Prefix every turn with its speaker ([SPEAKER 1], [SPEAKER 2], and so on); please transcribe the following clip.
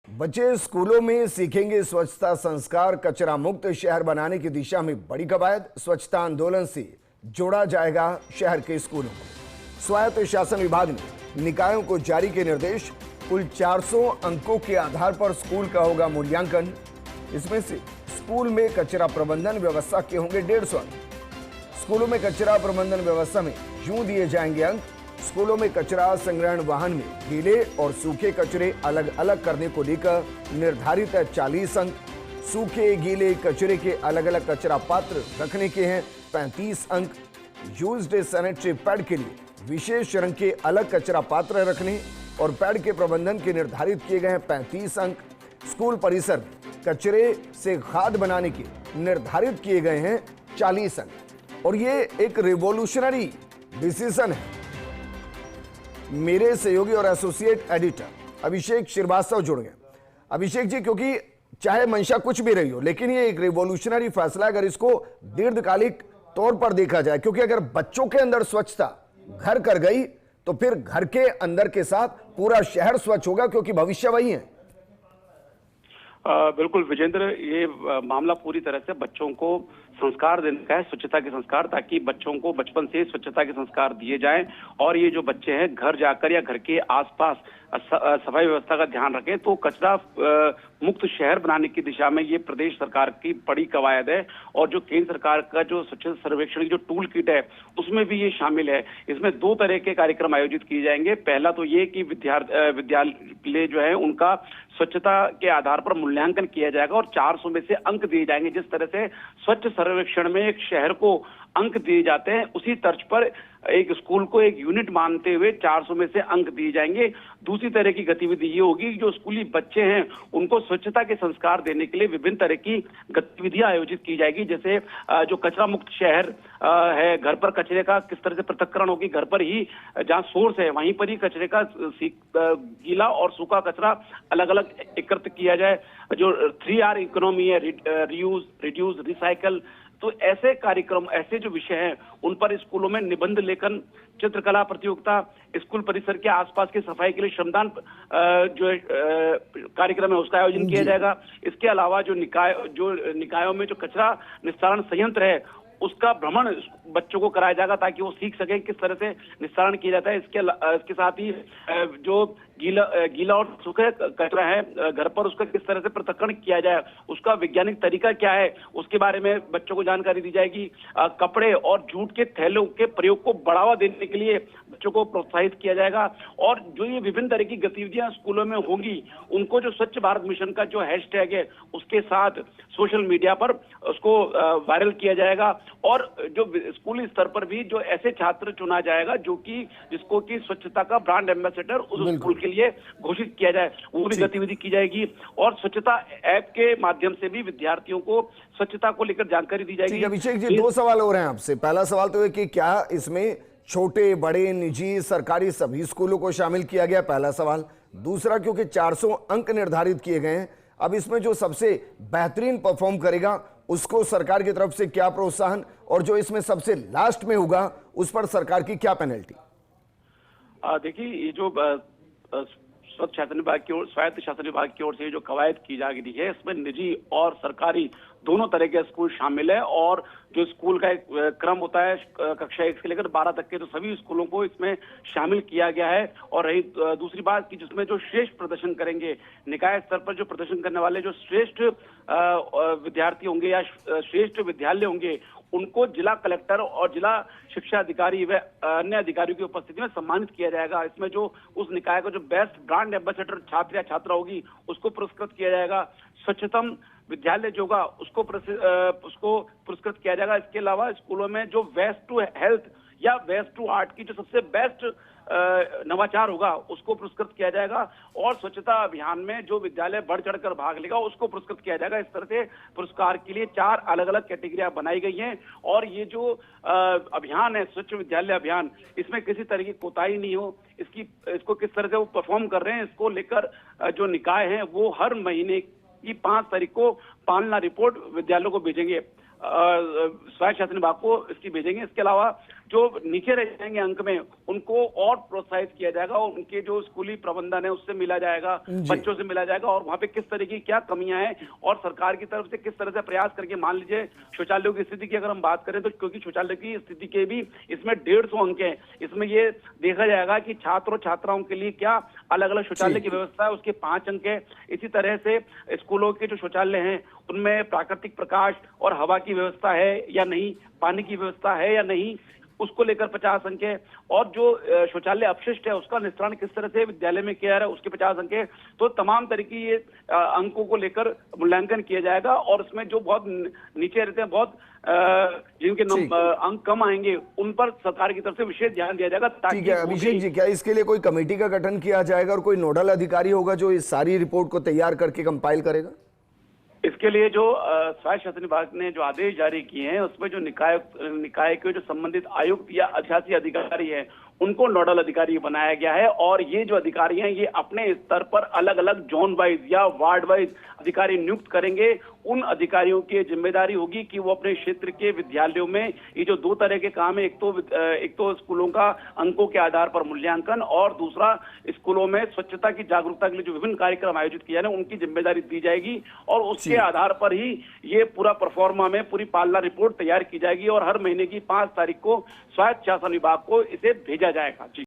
[SPEAKER 1] बच्चे स्कूलों में सीखेंगे स्वच्छता संस्कार। कचरा मुक्त शहर बनाने की दिशा में बड़ी कवायद। स्वच्छता आंदोलन से जोड़ा जाएगा शहर के स्कूलों को। स्वायत्त शासन विभाग ने निकायों को जारी किए निर्देश। कुल 400 अंकों के आधार पर स्कूल का होगा मूल्यांकन। इसमें से स्कूल में कचरा प्रबंधन व्यवस्था के होंगे 150 अंक। स्कूलों में कचरा प्रबंधन व्यवस्था में यूं दिए जाएंगे अंक। स्कूलों में कचरा संग्रहण वाहन में गीले और सूखे कचरे अलग अलग करने को लेकर निर्धारित है 40 अंक। सूखे गीले कचरे के अलग अलग कचरा पात्र रखने के हैं 35 अंक। यूज्ड सैनिटरी पैड के लिए विशेष रंग के अलग कचरा पात्र रखने और पैड के प्रबंधन के निर्धारित किए गए हैं 35 अंक। स्कूल परिसर में कचरे से खाद बनाने के निर्धारित किए गए हैं 40 अंक। और ये एक रिवॉल्यूशनरी डिसीजन है। मेरे सहयोगी और एसोसिएट एडिटर अभिषेक श्रीवास्तव जुड़ गए। अभिषेक जी, क्योंकि चाहे मंशा कुछ भी रही हो, लेकिन ये एक रिवॉल्यूशनरी फैसला अगर इसको दीर्घकालिक तौर पर देखा जाए, क्योंकि अगर बच्चों के अंदर स्वच्छता घर कर गई तो फिर घर के अंदर के साथ पूरा शहर स्वच्छ होगा, क्योंकि भविष्य वही है।
[SPEAKER 2] बिल्कुल विजेंद्र, ये मामला पूरी तरह से बच्चों को संस्कार देने का है, स्वच्छता के संस्कार, ताकि बच्चों को बचपन से स्वच्छता के संस्कार दिए जाएं और ये जो बच्चे हैं घर जाकर या घर के आसपास सफाई व्यवस्था का ध्यान रखें। तो कचरा मुक्त शहर बनाने की दिशा में ये प्रदेश सरकार की बड़ी कवायद है। और जो केंद्र सरकार का जो स्वच्छता सर्वेक्षण की जो टूल किट है उसमें भी ये शामिल है। इसमें 2 तरह के कार्यक्रम आयोजित किए जाएंगे। पहला तो ये कि विद्यालय जो है उनका स्वच्छता के आधार पर मूल्यांकन किया जाएगा और 400 में से अंक दिए जाएंगे। जिस तरह से स्वच्छ सर्वेक्षण में एक शहर को अंक दिए जाते हैं, उसी तर्ज पर एक स्कूल को एक यूनिट मानते हुए 400 में से अंक दिए जाएंगे। दूसरी तरह की गतिविधि ये होगी, जो स्कूली बच्चे हैं उनको स्वच्छता के संस्कार देने के लिए विभिन्न तरह की गतिविधियां आयोजित की जाएगी। जैसे जो कचरा मुक्त शहर है, घर पर कचरे का किस तरह से पृथक्करण होगी, घर पर ही जहाँ सोर्स है वहीं पर ही कचरे का गीला और सूखा कचरा अलग अलग एकत्र किया जाए। जो 3R इकोनॉमी है, रीयूज, रिड्यूस, रिसाइकल, तो ऐसे कार्यक्रम, ऐसे जो विषय हैं उन पर स्कूलों में निबंध लेखन, चित्रकला प्रतियोगिता, स्कूल परिसर के आसपास की सफाई के लिए श्रमदान जो कार्यक्रम है उसका आयोजन किया जाएगा। इसके अलावा जो निकायों में जो कचरा निस्तारण संयंत्र है उसका भ्रमण बच्चों को कराया जाएगा, ताकि वो सीख सकें किस तरह से निस्तारण किया जाता है। इसके साथ ही जो गीला और सूखा कचरा है घर पर, उसका किस तरह से पृथक्करण किया जाए, उसका वैज्ञानिक तरीका क्या है, उसके बारे में बच्चों को जानकारी दी जाएगी। कपड़े और जूट के थैलों के प्रयोग को बढ़ावा देने के लिए बच्चों को प्रोत्साहित किया जाएगा। और जो ये विभिन्न तरह की गतिविधियां स्कूलों में होंगी, उनको जो स्वच्छ भारत मिशन का जो हैशटैग है उसके साथ सोशल मीडिया पर उसको वायरल किया जाएगा। और जो स्कूली स्तर पर भी जो ऐसे छात्र चुना जाएगा जिसको की स्वच्छता का ब्रांड एम्बेसडर उस स्कूल के लिए घोषित किया जाए, वो भी गतिविधि की जाएगी। और स्वच्छता ऐप के माध्यम से भी विद्यार्थियों को स्वच्छता को लेकर जानकारी दी जाएगी।
[SPEAKER 1] अभिषेक जी, 2 सवाल हो रहे हैं आपसे। पहला सवाल तो है कि क्या इसमें छोटे बड़े निजी सरकारी सभी स्कूलों को शामिल किया गया, पहला सवाल। दूसरा, क्योंकि 400 अंक निर्धारित किए गए हैं, अब इसमें जो सबसे बेहतरीन परफॉर्म करेगा उसको सरकार की तरफ से क्या प्रोत्साहन, और जो इसमें सबसे लास्ट में होगा उस पर सरकार की क्या पेनल्टी?
[SPEAKER 2] देखिए, ये जो स्वायत्त शासन विभाग की ओर से जो कवायद की जा रही है, इसमें निजी और सरकारी दोनों तरह के स्कूल शामिल है। और जो स्कूल का एक क्रम होता है कक्षा 1 से लेकर 12 तक के, तो सभी स्कूलों को इसमें शामिल किया गया है। और रही दूसरी बात कि जिसमें जो श्रेष्ठ प्रदर्शन करेंगे, निकाय स्तर पर जो प्रदर्शन करने वाले जो श्रेष्ठ विद्यार्थी होंगे या श्रेष्ठ विद्यालय होंगे, उनको जिला कलेक्टर और जिला शिक्षा अधिकारी व अन्य अधिकारियों की उपस्थिति में सम्मानित किया जाएगा। इसमें जो उस निकाय का जो बेस्ट ब्रांड एम्बेसडर छात्र या छात्रा होगी उसको पुरस्कृत किया जाएगा। स्वच्छतम विद्यालय जो होगा उसको पुरस्कृत किया जाएगा। इसके अलावा स्कूलों में जो वेस्ट टू हेल्थ या वेस्ट टू आर्ट की जो सबसे बेस्ट नवाचार होगा उसको पुरस्कृत किया जाएगा। और स्वच्छता अभियान में जो विद्यालय बढ़ चढ़कर भाग लेगा उसको पुरस्कृत किया जाएगा। इस तरह से पुरस्कार के लिए 4 अलग अलग कैटेगरियां बनाई गई हैं। और ये जो अभियान है, स्वच्छ विद्यालय अभियान, इसमें किसी तरह की कोताही नहीं हो, इसको किस तरह से वो परफॉर्म कर रहे हैं, इसको लेकर जो निकाय हैं वो हर महीने की 5 तारीख को पालना रिपोर्ट विद्यालयों को भेजेंगे, स्वायत्त शासन विभाग को इसकी भेजेंगे। इसके अलावा जो नीचे रह जाएंगे अंक में उनको और प्रोत्साहित किया जाएगा और उनके जो स्कूली प्रबंधन है उससे मिला जाएगा, बच्चों से मिला जाएगा और वहां पे किस तरह की क्या कमियां हैं और सरकार की तरफ से किस तरह से प्रयास करके, मान लीजिए शौचालयों की स्थिति की अगर हम बात करें तो क्योंकि शौचालय की स्थिति के भी इसमें 150 अंक हैं, इसमें ये देखा जाएगा कि छात्र और छात्राओं के लिए क्या अलग अलग शौचालय की व्यवस्था है, उसके 5 अंक है। इसी तरह से स्कूलों के जो शौचालय हैं उनमें प्राकृतिक प्रकाश और हवा की व्यवस्था है या नहीं, पानी की व्यवस्था है या नहीं, उसको लेकर 50 अंक है। और जो शौचालय अपशिष्ट है उसका निस्तारण किस तरह से विद्यालय में किया जा रहा है उसके 50 अंक है। तो तमाम तरीके ये अंकों को लेकर मूल्यांकन किया जाएगा और इसमें जो बहुत नीचे रहते हैं, बहुत जिनके अंक कम आएंगे उन पर सरकार की तरफ से विशेष ध्यान दिया जाएगा।
[SPEAKER 1] ठीक है अभिषेक जी, क्या इसके लिए कोई कमेटी का गठन किया जाएगा और कोई नोडल अधिकारी होगा जो इस सारी रिपोर्ट को तैयार करके कंपाइल करेगा?
[SPEAKER 2] इसके लिए जो स्वायत्त शासन विभाग ने जो आदेश जारी किए हैं उसमें जो निकाय के जो संबंधित आयुक्त या अधिशासी अधिकारी हैं उनको नोडल अधिकारी बनाया गया है और ये जो अधिकारी हैं ये अपने स्तर पर अलग अलग जोन वाइज या वार्ड वाइज अधिकारी नियुक्त करेंगे। उन अधिकारियों की जिम्मेदारी होगी कि वो अपने क्षेत्र के विद्यालयों में ये जो 2 तरह के काम है, एक तो स्कूलों का अंकों के आधार पर मूल्यांकन और दूसरा स्कूलों में स्वच्छता की जागरूकता के लिए जो विभिन्न कार्यक्रम आयोजित किए जाए उनकी जिम्मेदारी दी जाएगी और उसके आधार पर ही ये पूरा परफॉर्मा में पूरी पालना रिपोर्ट तैयार की जाएगी और हर महीने की 5 तारीख को स्वायत्त शासन विभाग को इसे भेजा जाएगा। जी।